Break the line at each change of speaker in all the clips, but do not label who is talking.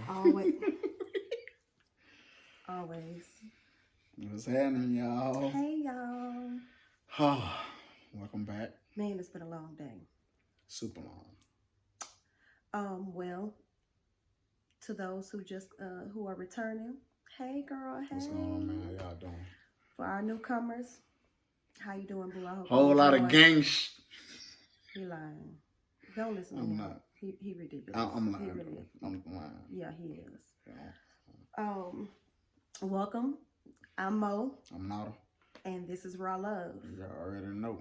Always. Always.
What's happening, y'all?
Hey, y'all.
Welcome back.
Man, it's been a long day.
Super long.
Well, to those who just who are returning, hey, girl. Hey.
What's going on, man? How y'all doing?
For our newcomers, how you doing, boo? I hope
Whole lot of gang
He lying. Don't listen to him.
I'm not.
He ridiculous.
I'm lying.
He really is.
I'm lying.
Yeah, he is.
Yeah.
Welcome. I'm Moe.
I'm Nada.
And this is Raw Love.
You already know.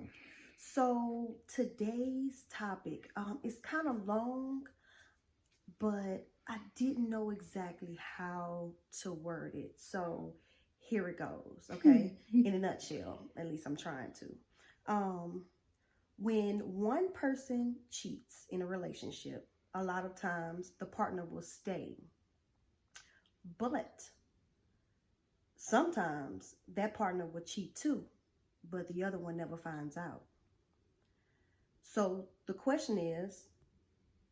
So today's topic is kind of long, but I didn't know exactly how to word it. So here it goes, okay? In a nutshell, at least I'm trying to. When one person cheats in a relationship, a lot of times the partner will stay. But sometimes that partner will cheat too, but the other one never finds out. So the question is,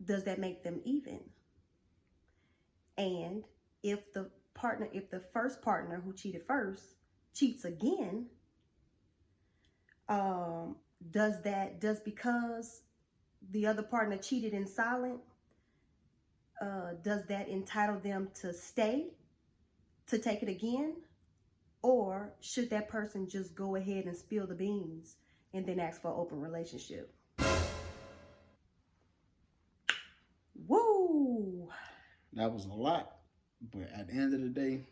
does that make them even? And if the first partner who cheated first cheats again, does because the other partner cheated in silent, does that entitle them to stay, to take it again? Or should that person just go ahead and spill the beans and then ask for an open relationship? Woo!
That was a lot, but at the end of the day,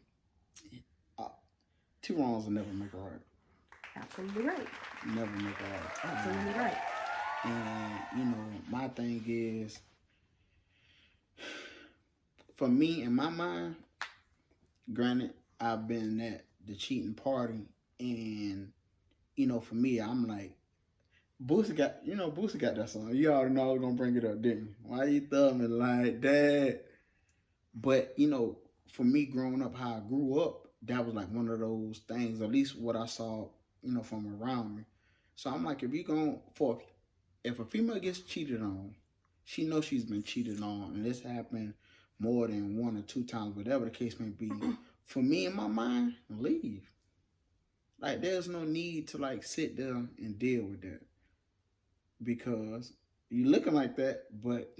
two wrongs will never make a right.
Absolutely right.
Never make a right.
Absolutely right.
And, my thing is, for me, in my mind, granted, I've been at the cheating party, and, for me, I'm like, Boosie got that song. You already know I was going to bring it up, didn't you? Why you throw me like that? But, for me, growing up, how I grew up, that was like one of those things, at least what I saw, from around me. So I'm like, if a female gets cheated on, she knows she's been cheated on, and this happened more than one or two times, whatever the case may be. For me, in my mind, leave. Like, there's no need to, like, sit there and deal with that. Because you looking like that, but,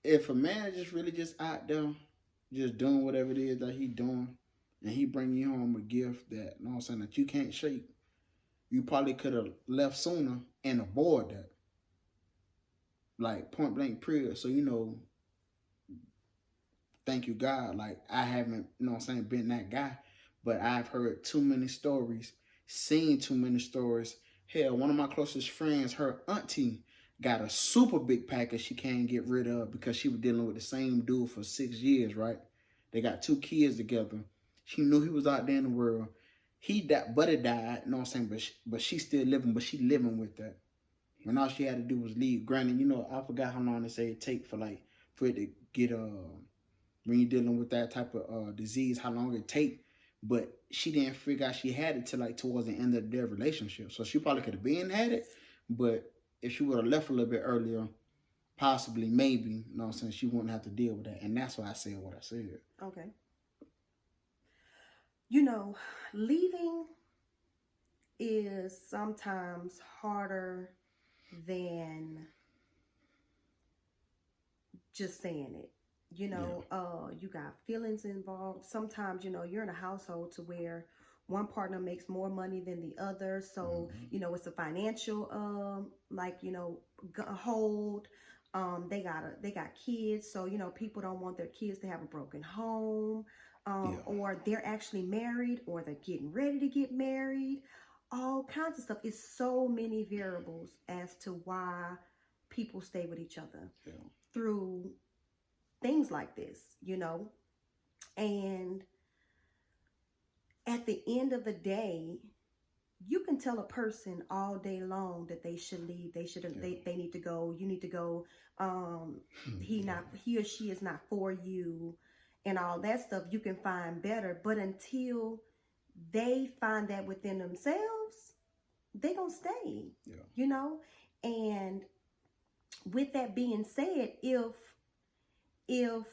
if a man just really just out there, just doing whatever it is that he doing, and he bring you home a gift that, that you can't shake, you probably could have left sooner and avoid that. Like, point blank period. So, thank you, God. Like, I haven't, been that guy, but I've heard too many stories, seen too many stories. Hell, one of my closest friends, her auntie got a super big package she can't get rid of because she was dealing with the same dude for 6 years, right? They got 2 kids together. She knew he was out there in the world. He died, Buddy died, but she's still living, but she living with that. When all she had to do was leave. Granted, I forgot how long they say it take for it to get, when you're dealing with that type of disease, how long it take. But she didn't figure out she had it till towards the end of their relationship. So she probably could have been had it, but if she would have left a little bit earlier, possibly, maybe, she wouldn't have to deal with that. And that's why I said what I said.
Okay. Leaving is sometimes harder than just saying it. You got feelings involved. Sometimes, you're in a household to where one partner makes more money than the other. So, it's a financial, hold. They got kids. So, people don't want their kids to have a broken home. Or they're actually married, or they're getting ready to get married. All kinds of stuff. It's so many variables as to why people stay with each other through things like this, and at the end of the day, you can tell a person all day long that they should leave, they need to go, you need to go, he or she is not for you, and all that stuff. You can find better, but until they find that within themselves, they gonna stay, and with that being said, if if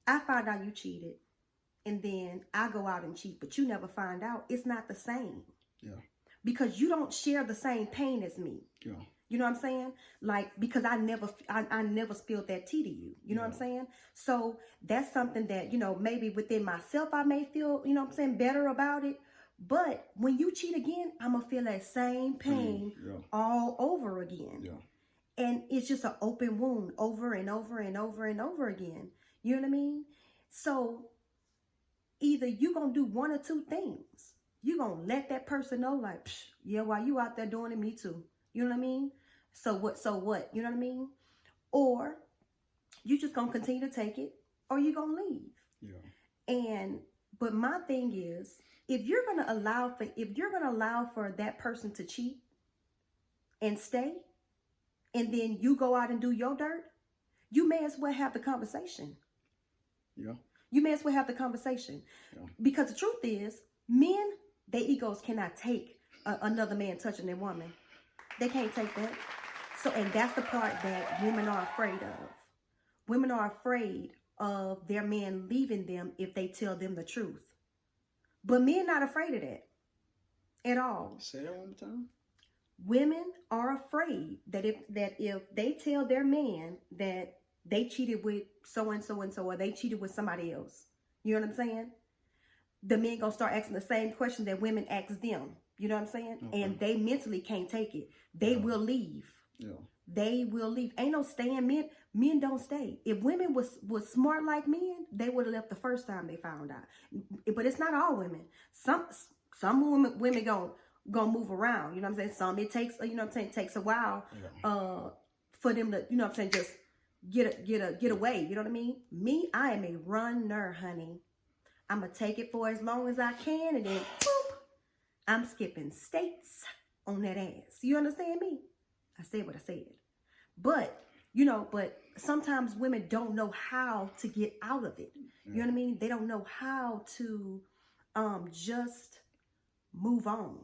I find out you cheated and then I go out and cheat, but you never find out, it's not the same.
Yeah.
Because you don't share the same pain as me.
Yeah.
You know what I'm saying? Like, because I never spilled that tea to you. You know what I'm saying? So that's something that, you know, maybe within myself I may feel, you know what I'm saying, better about it. But when you cheat again, I'm going to feel that same pain all over again.
Yeah.
And it's just an open wound over and over and over and over again. You know what I mean? So either you're going to do one or two things. You're going to let that person know, like, yeah, while you out there doing it, me too. You know what I mean? So what? You know what I mean? Or you just going to continue to take it, or you're going to leave.
Yeah.
But my thing is, if you're going to allow for that person to cheat and stay, and then you go out and do your dirt, you may as well have the conversation.
Yeah.
You may as well have the conversation.
Yeah.
Because the truth is, men, their egos cannot take another man touching their woman. They can't take that. So, and that's the part that women are afraid of. Women are afraid of their man leaving them if they tell them the truth. But men not afraid of that at all.
Say that one more time.
Women are afraid that if they tell their man that they cheated with so and so, or they cheated with somebody else, you know what I'm saying? The men gonna start asking the same question that women ask them. You know what I'm saying?
Okay.
And they mentally can't take it. They will leave.
Yeah.
They will leave. Ain't no staying. Men don't stay. If women was smart like men, they would have left the first time they found out. But it's not all women. Some women gonna move around. You know what I'm saying? Some it takes, you know what I'm saying, it takes a while for them to, you know what I'm saying, just get away. You know what I mean? Me, I am a runner, honey. I'm gonna take it for as long as I can, and then boop, I'm skipping states on that ass. You understand me? I said what I said. But, you know, sometimes women don't know how to get out of it. You know what I mean? They don't know how to just move on.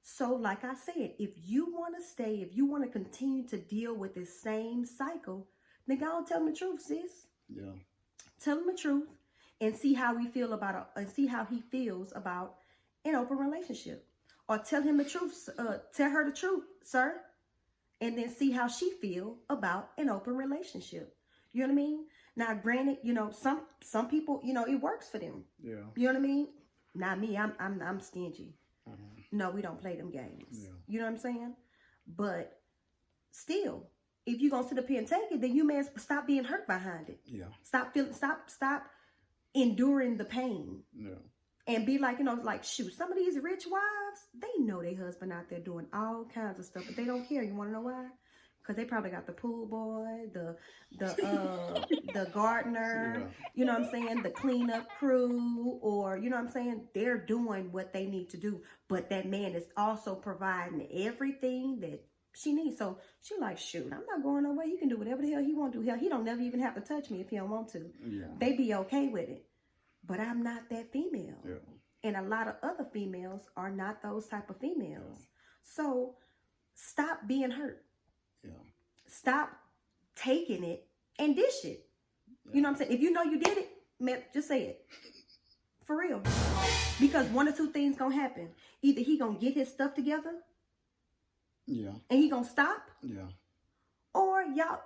So like I said, if you want to stay, if you want to continue to deal with this same cycle, then go and tell them the truth, sis.
Yeah.
Tell him the truth and see how he feels about an open relationship. Or tell him the truth, tell her the truth, sir. And then see how she feel about an open relationship. You know what I mean? Now, granted, you know, some people, you know, it works for them.
Yeah.
You know what I mean? Not me. I'm stingy. No, we don't play them games.
Yeah.
You know what I'm saying? But still, if you're gonna sit up here and take it, then you may as well stop being hurt behind it.
Yeah.
Stop enduring the pain.
Yeah.
And be like, you know, like, shoot, some of these rich wives, they know their husband out there doing all kinds of stuff, but they don't care. You want to know why? Because they probably got the pool boy, the gardener, you know what I'm saying, the cleanup crew, or, you know what I'm saying, they're doing what they need to do. But that man is also providing everything that she needs. So she like, shoot, I'm not going nowhere. He can do whatever the hell he want to do. Hell, he don't never even have to touch me if he don't want to.
Yeah.
They be okay with it. But I'm not that female.
Yeah.
And a lot of other females are not those type of females. Yeah. So stop being hurt.
Yeah.
Stop taking it and dish it. Yeah. You know what I'm saying? If you know you did it, man, just say it. For real. Because one or two things gonna happen. Either he gonna get his stuff together.
Yeah.
And he gonna stop.
Yeah.
Or y'all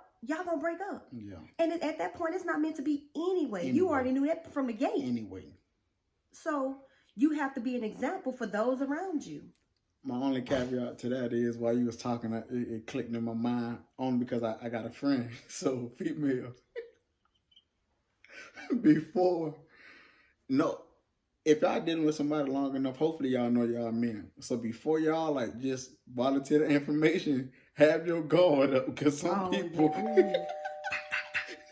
gonna break up.
Yeah.
And at that point, it's not meant to be anyway. You already knew that from the gate.
Anyway.
So you have to be an example for those around you.
My only caveat to that is while you was talking, it clicked in my mind only because I got a friend. So females. If y'all dealing with somebody long enough, hopefully y'all know y'all men. So before y'all like just volunteer the information, have your guard up because some people.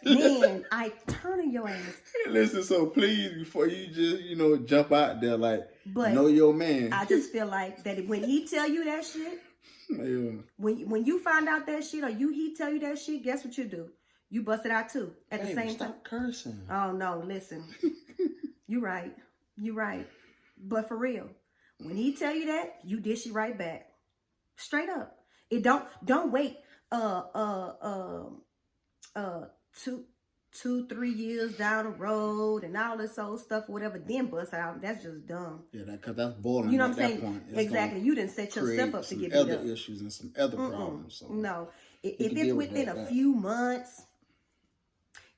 Man, I turn on your ass.
Listen, so please, before you just, jump out there, like, know your man.
I just feel like that when he tell you that shit, when you find out that shit or he tell you that shit, guess what you do? You bust it out too at the same time.
Stop cursing.
Oh, no, listen. You right. But for real, when he tell you that, you dish it right back. Straight up. It don't wait uh, two, 2, 3 years down the road and all this old stuff, whatever, then bust out. That's just dumb.
Yeah, because that's boiling
You know
at
what I'm
that
saying?
point. It's
Exactly. You didn't set yourself
create
up to
some
get beat
other
up.
issues and some other problems. So
No.
you
If
can
it's
deal with
within a
that.
few months,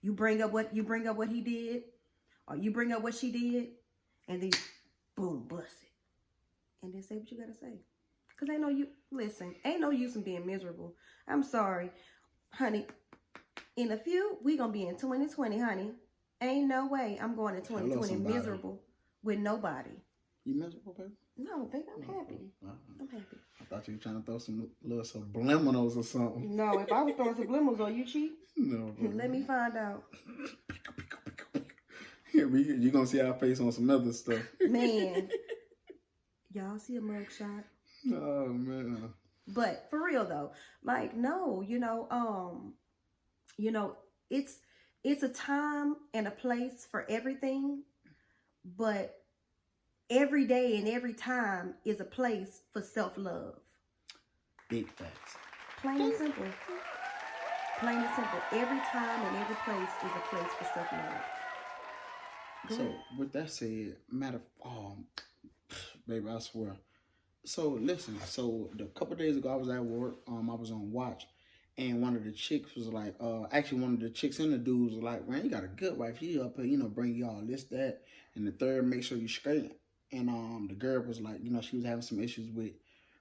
you bring up what he did, or you bring up what she did, and then boom, bust it. And then say what you gotta say. Cause ain't no use in being miserable. I'm sorry, honey. In a few, we gonna be in 2020, honey. Ain't no way I'm going to 2020 miserable with nobody.
You miserable, baby?
No, baby, I'm happy. I'm happy.
I thought you were trying to throw some little subliminals or something.
No, if I was throwing subliminals, are you cheat?
No. Baby.
Let me find out.
You're gonna see our face on some other stuff. Man.
Y'all see a mugshot?
Oh man.
But for real though, like no, it's a time and a place for everything, but every day and every time is a place for self-love.
Big facts.
Plain and simple. Plain and simple. Every time and every place is a place for self-love.
So with that said, baby, I swear. So listen, so a couple days ago I was at work, I was on watch, and one of the chicks was like, actually one of the chicks and the dudes was like, man, you got a good wife, you up here, bring you all this, that, and the third, make sure you straight. And the girl was like, she was having some issues with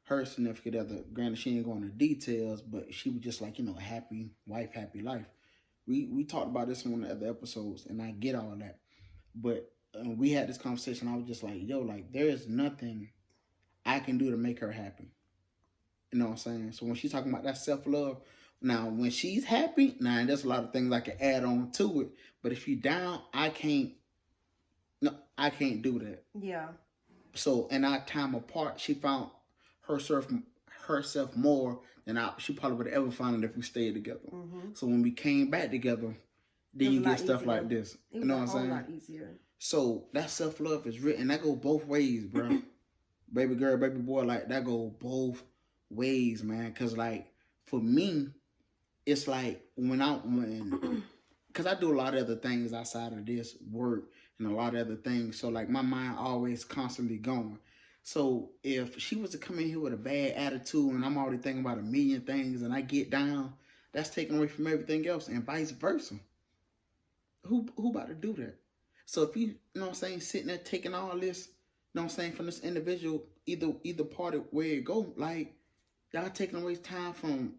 her significant other. Granted, she ain't going into details, but she was just like, happy wife, happy life. We talked about this in one of the other episodes, and I get all that. But we had this conversation. I was just like, yo, like, there is nothing I can do to make her happy. You know what I'm saying? So when she's talking about that self-love, now when she's happy, now there's a lot of things I can add on to it. But if you're down, I can't do that. Yeah. So in our time apart, she found herself more than she probably would have ever found it if we stayed together. Mm-hmm. So when we came back together, then you get stuff like this. You know what I'm saying? It was a lot easier. So that self-love is written. That go both ways, bro. Baby girl, baby boy, like that go both ways, man. Cause like for me, it's like cause I do a lot of other things outside of this work and a lot of other things. So like my mind always constantly going. So if she was to come in here with a bad attitude and I'm already thinking about a million things and I get down, that's taken away from everything else and vice versa. Who about to do that? So if you know what I'm saying, sitting there taking all this, you know what I'm saying, from this individual, either part of where it go, like y'all taking away time from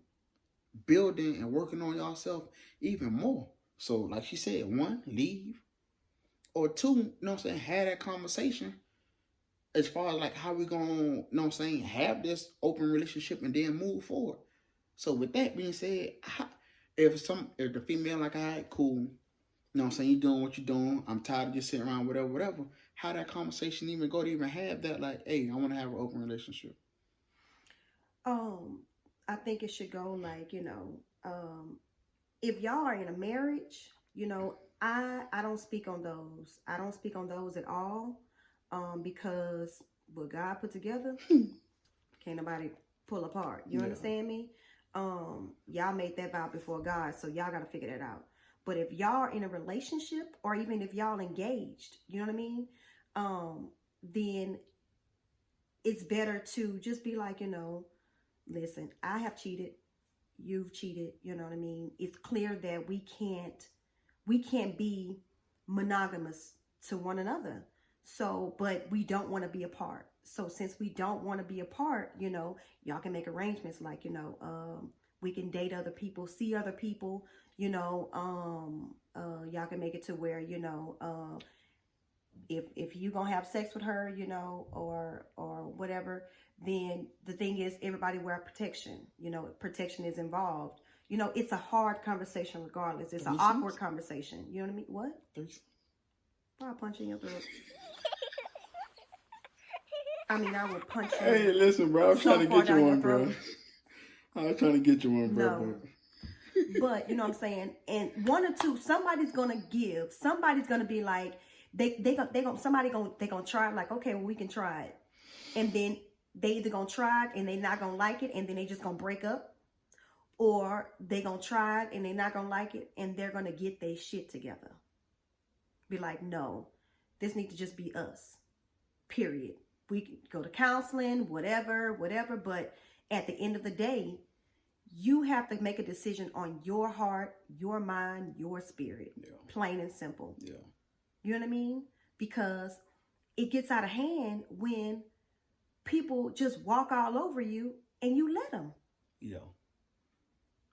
building and working on yourself even more. So like she said, one, leave. Or two, you know what I'm saying, have that conversation as far as like how we gonna, you know what I'm saying, have this open relationship and then move forward. So with that being said, if the female like, all right, cool, you know what I'm saying, you doing what you're doing, I'm tired of just sitting around, whatever, how that conversation even go to even have that, like, hey, I want to have an open relationship?
I think it should go like, if y'all are in a marriage, I don't speak on those. I don't speak on those at all. Because what God put together, can't nobody pull apart. You understand me? Y'all made that vow before God, so y'all got to figure that out. But if y'all are in a relationship, or even if y'all engaged, you know what I mean? Then it's better to just be like, listen, I have cheated, you've cheated, you know what I mean? It's clear that we can't be monogamous to one another. So, but we don't want to be apart. So since we don't want to be apart, y'all can make arrangements like, we can date other people, see other people, y'all can make it to where, if you gonna have sex with her, or whatever, then the thing is everybody wear protection. Protection is involved. It's a hard conversation regardless. It's an awkward conversation. You know what I mean? What? I'll punch in your throat. I mean, I will punch you.
Hey, listen, bro. I'm trying to get you one, bro. I was trying to get you one, bro.
No. But, you know what I'm saying? And one or two, somebody's going to give. Somebody's going to be like, they're going to try it like, okay, well, we can try it. And then they either going to try it and they're not going to like it and then they just going to break up. or they gonna try it and they're not gonna like it, and they're gonna get their shit together. Be like, no, this need to just be us. Period. We can go to counseling, whatever, but at the end of the day, you have to make a decision on your heart, your mind, your spirit.
Yeah.
Plain and simple.
Yeah.
You know what I mean? Because it gets out of hand when people just walk all over you and you let them.
Yeah.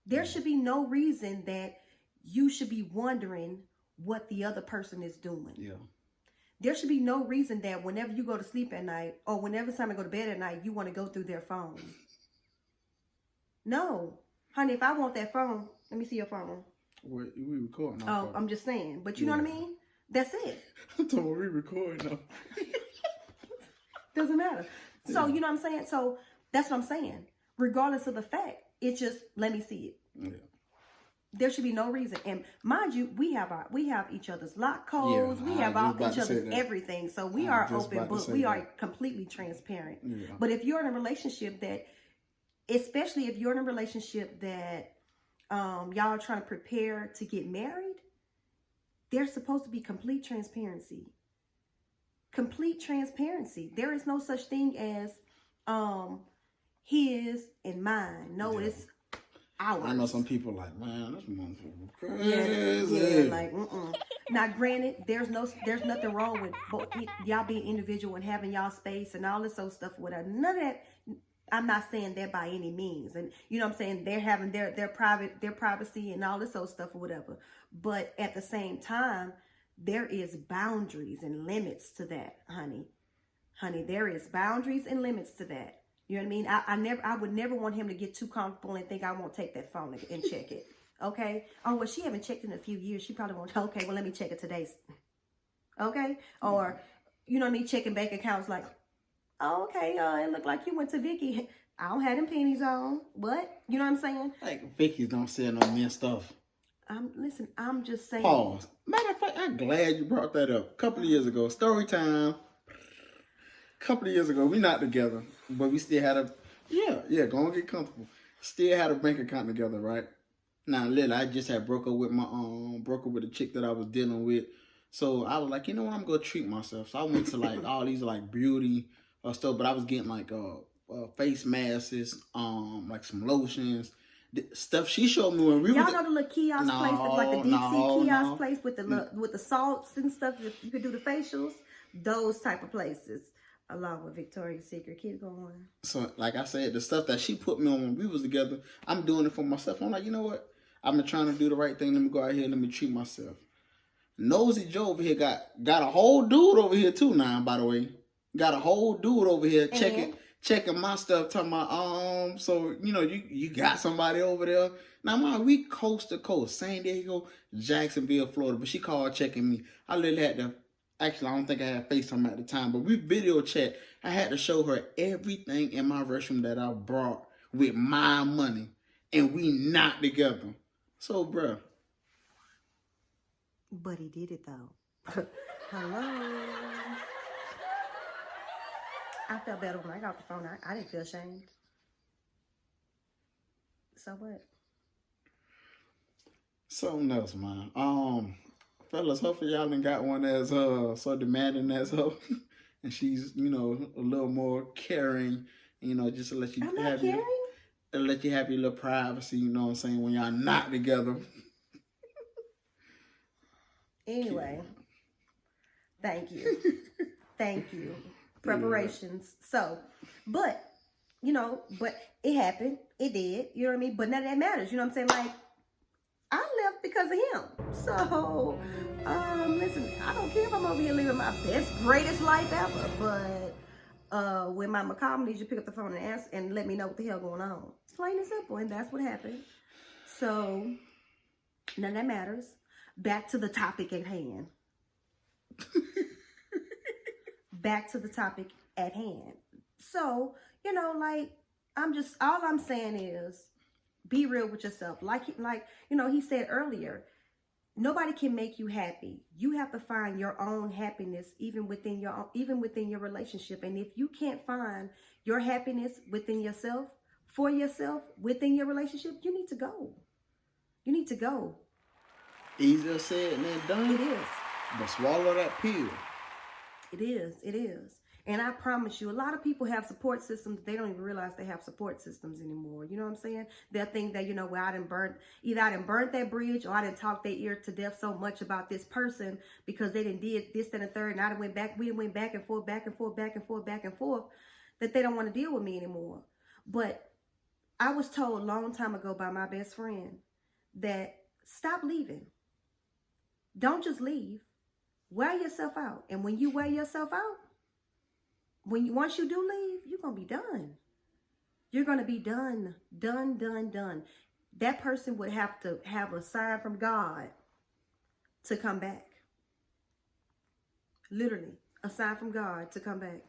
There should be no reason that you should be wondering what the other person is doing.
Yeah.
There should be no reason that whenever you go to sleep at night or whenever somebody go to bed at night, you want to go through their phone. No. Honey, if I want that phone, let me see your phone.
We recording.
Oh, I'm just saying. But you know what I mean? That's it.
I'm talking about we recording now.
Doesn't matter. So, you know what I'm saying? So, that's what I'm saying. Regardless of the fact, it's just, let me see it.
Yeah.
There should be no reason. And mind you, we have each other's lock codes. We have each other's everything. So we are open book. We are completely transparent.
Yeah.
But if you're in a relationship that, especially if you're in a relationship that y'all are trying to prepare to get married, there's supposed to be complete transparency. Complete transparency. There is no such thing as his and mine. No, it's ours.
I know some people like, man, this motherfucker crazy.
Yeah, like, Now, granted, there's nothing wrong with both y'all being individual and having y'all space and all this old stuff. Whatever. None of that. I'm not saying that by any means, and you know what I'm saying, they're having their privacy and all this old stuff or whatever. But at the same time, there is boundaries and limits to that, honey. There is boundaries and limits to that. You know what I mean? I would never want him to get too comfortable and think I won't take that phone and check it. Okay? Oh, well, she haven't checked in a few years. She probably won't. Okay, well, let me check it today. Okay? Or, you know what I mean? Checking bank accounts like, oh, okay, it looked like you went to Vicky. I don't have them pennies on. What? You know what I'm saying?
Like, Vicky's don't sell no men stuff.
Listen, I'm just saying.
Pause. Matter of fact, I'm glad you brought that up. A couple of years ago, story time. A couple of years ago, we not together, but we still had go and get comfortable. Still had a bank account together, right? Now, little, I just had broke up with the chick that I was dealing with. So I was like, you know what, I'm gonna treat myself. So I went to like all these like beauty stuff, but I was getting like face masks, like some lotions. The stuff she showed me when we
y'all know the little kiosk place, like the deep sea kiosk place with the salts and stuff. You could do the facials, those type of places, along with Victoria's Secret. Keep going.
So, like I said, the stuff that she put me on when we was together, I'm doing it for myself. I'm like, you know what? I've been trying to do the right thing. Let me go out here and let me treat myself. Nosy Joe over here got a whole dude over here too now, by the way. Got a whole dude over here checking my stuff, talking about, so, you know, you got somebody over there. Now, man, we coast to coast, San Diego, Jacksonville, Florida, but she called checking me. I literally had to, actually, I don't think I had FaceTime at the time, but we video chat. I had to show her everything in my restroom that I brought with my money, and we not together. So, bruh.
But he did it, though. Hello. I felt better when I got the phone. I didn't feel ashamed. So what?
Something else, man. Fellas, hopefully y'all done got one that's so demanding as her. And she's, you know, a little more caring, you know, just to let you have your little privacy, you know what I'm saying, when y'all not together.
Anyway, thank you. Thank you. Preparations. So, but it happened. It did. You know what I mean? But none of that matters. You know what I'm saying? Like, I left because of him. So, listen, I don't care if I'm over here living my best, greatest life ever. But when my macabre needs you to pick up the phone and ask and let me know what the hell going on. It's plain and simple, and that's what happened. So, none of that matters. Back to the topic at hand. Back to the topic at hand. So, you know, like, all I'm saying is be real with yourself. Like, you know, he said earlier, nobody can make you happy. You have to find your own happiness even within your relationship. And if you can't find your happiness within yourself, for yourself within your relationship, you need to go. You need to go.
Easier said than done.
It is.
But swallow that pill.
It is. It is. And I promise you, a lot of people have support systems. They don't even realize they have support systems anymore. You know what I'm saying? They'll think that, well, I didn't burn that bridge, or I didn't talk their ear to death so much about this person because they didn't did this, that, and the third. And we went back and forth, back and forth, back and forth, back and forth, that they don't want to deal with me anymore. But I was told a long time ago by my best friend that stop leaving. Don't just leave. Wear yourself out. And when you wear yourself out, once you do leave, you're going to be done. You're going to be done. Done. That person would have to have a sign from God to come back. Literally, a sign from God to come back.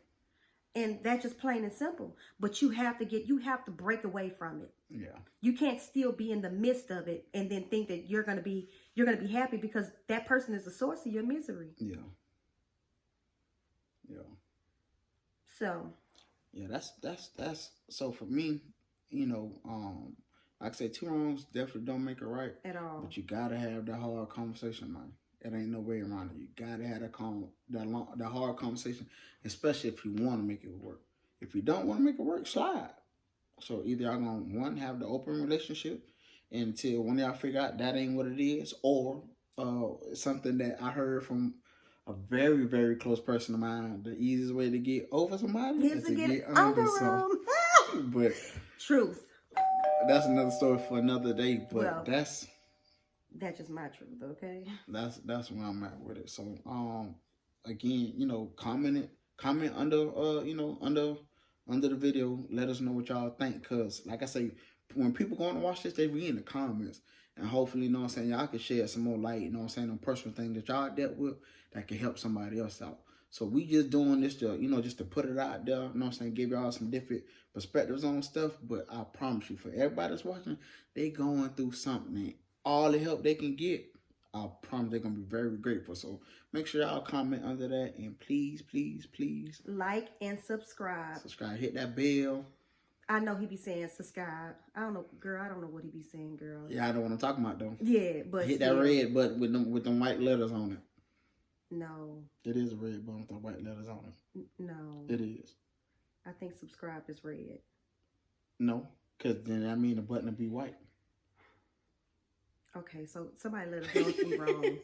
And that's just plain and simple. But you have to break away from it.
Yeah.
You can't still be in the midst of it and then think that you're going to be happy, because that person is the source of your misery.
Yeah.
So.
Yeah, that's so for me, like I say, two wrongs definitely don't make it right.
At all.
But you gotta have that hard conversation, man. It ain't no way around it. You gotta have that hard conversation, especially if you want to make it work. If you don't want to make it work, slide. So either y'all gonna have the open relationship until one of y'all figure out that ain't what it is, or something that I heard from a very, very close person of mine. The easiest way to get over somebody is to get under some. But
truth.
That's another story for another day. But that's
just my truth, okay?
That's where I'm at with it. So again, comment under the video. Let us know what y'all think, cause like I say, when people going to watch this, they read in the comments. And hopefully, y'all can share some more light, on personal things that y'all dealt with that can help somebody else out. So we just doing this to, just to put it out there, give y'all some different perspectives on stuff. But I promise you, for everybody that's watching, they going through something. And all the help they can get, I promise they're going to be very grateful. So make sure y'all comment under that. And please, please, please.
Like and subscribe.
Hit that bell.
I know he be saying subscribe. I don't know, girl. I don't know what he be saying, girl.
Yeah, I know what I'm talking about, though.
Yeah, but
hit that red button with them white letters on it.
No.
It is a red button with the white letters on it.
No.
It is.
I think subscribe is red.
No, because then I mean the button will be white.
Okay, so somebody let us know if we're wrong.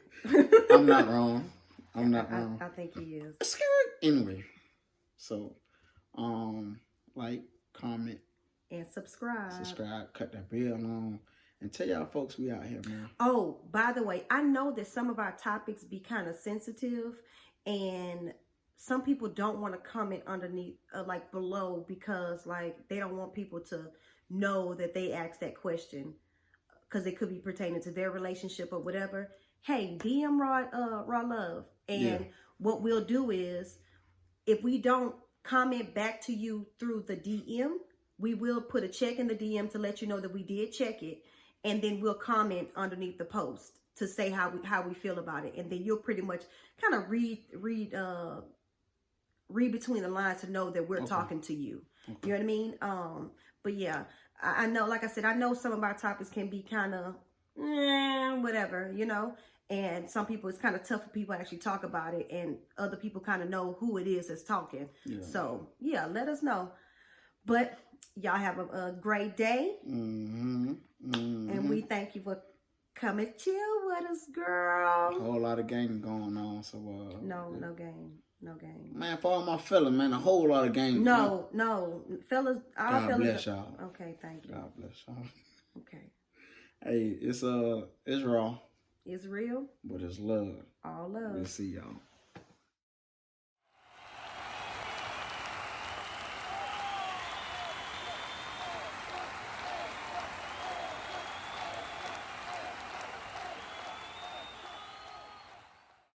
I'm not wrong. I'm not wrong.
I think he is.
Anyway, so like, comment,
and subscribe.
Cut that bell on, and tell y'all folks we out here, man.
Oh, by the way, I know that some of our topics be kind of sensitive, and some people don't want to comment underneath, like below, because like they don't want people to know that they asked that question, because it could be pertaining to their relationship or whatever. Hey, DM Raw Love, and what we'll do is, if we don't comment back to you through the DM, we will put a check in the DM to let you know that we did check it, and then we'll comment underneath the post to say how we feel about it, and then you'll pretty much kind of read between the lines to know that we're talking to you. Okay. You know what I mean? But yeah, I know, like I said, I know some of our topics can be kind of whatever, and some people, it's kind of tough for people to actually talk about it, and other people kind of know who it is that's talking. Yeah. So yeah, let us know. But y'all have a great day. And we thank you for coming chill with us, girl.
A whole lot of game going on. So
no game.
Man, for all my fellas, man, a whole lot of game.
No, fellas, all
God
fellas.
Bless y'all.
Okay, thank you.
God bless y'all.
Okay.
Hey, it's raw.
It's real.
But it's love.
All love.
We'll see y'all.